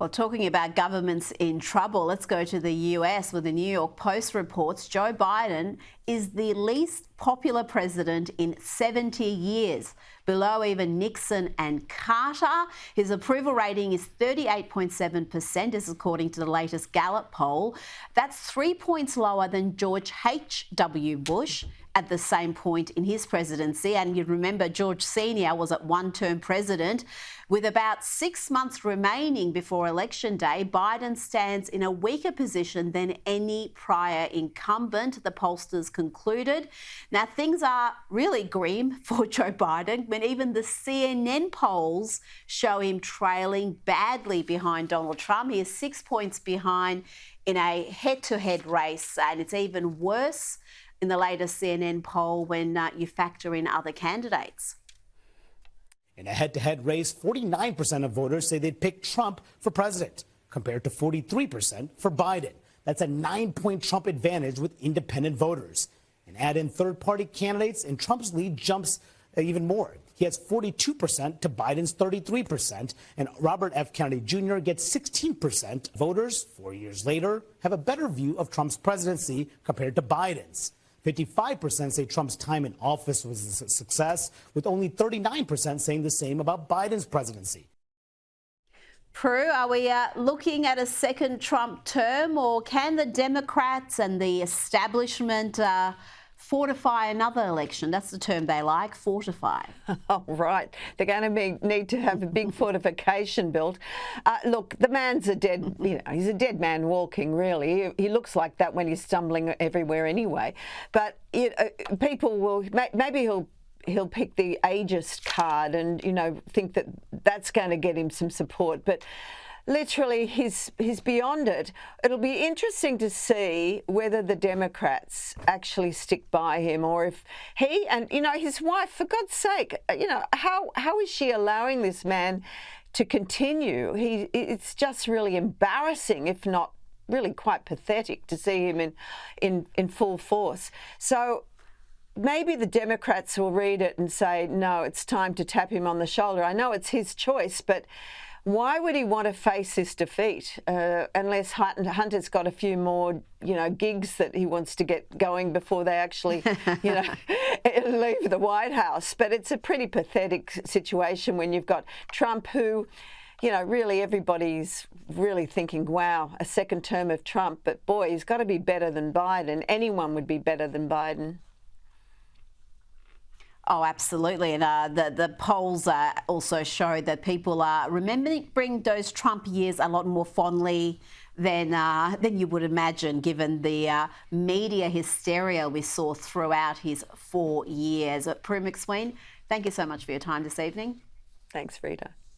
Well, talking about governments in trouble, let's go to the US, where the New York Post reports Joe Biden is the least popular president in 70 years, below even Nixon and Carter. His approval rating is 38.7%, this is according to the latest Gallup poll. That's 3 points lower than George H.W. Bush at the same point in his presidency. And you remember George Sr. was at one-term president. With about 6 months remaining before Election Day, Biden stands in a weaker position than any prior incumbent, the pollsters concluded. Now, things are really grim for Joe Biden when even the CNN polls show him trailing badly behind Donald Trump. He is 6 points behind in a head-to-head race, and it's even worse in the latest CNN poll when you factor in other candidates. In a head-to-head race, 49% of voters say they'd pick Trump for president, compared to 43% for Biden. That's a 9-point Trump advantage with independent voters. And add in third-party candidates, and Trump's lead jumps even more. He has 42% to Biden's 33%, and Robert F. Kennedy Jr. gets 16%. Voters, 4 years later, have a better view of Trump's presidency compared to Biden's. 55% say Trump's time in office was a success, with only 39% saying the same about Biden's presidency. Prue, are we looking at a second Trump term, or can the Democrats and the establishment fortify another election? That's the term they like, fortify. Oh, right. They're going to need to have a big fortification built. Look, the man's a dead, he's a dead man walking, really. He looks like that when he's stumbling everywhere anyway. But people will, maybe he'll pick the ageist card and, think that that's going to get him some support. But literally, he's beyond it. It'll be interesting to see whether the Democrats actually stick by him, or if he and, his wife, for God's sake, how is she allowing this man to continue? It's just really embarrassing, if not really quite pathetic, to see him in full force. So maybe the Democrats will read it and say, no, it's time to tap him on the shoulder. I know it's his choice, but why would he want to face this defeat unless Hunter's got a few more, gigs that he wants to get going before they actually, leave the White House? But it's a pretty pathetic situation when you've got Trump, who, really everybody's really thinking, wow, a second term of Trump. But boy, he's got to be better than Biden. Anyone would be better than Biden. Oh, absolutely. And the polls also show that people are remembering those Trump years a lot more fondly than you would imagine, given the media hysteria we saw throughout his 4 years. Prue MacSween, thank you so much for your time this evening. Thanks, Rita.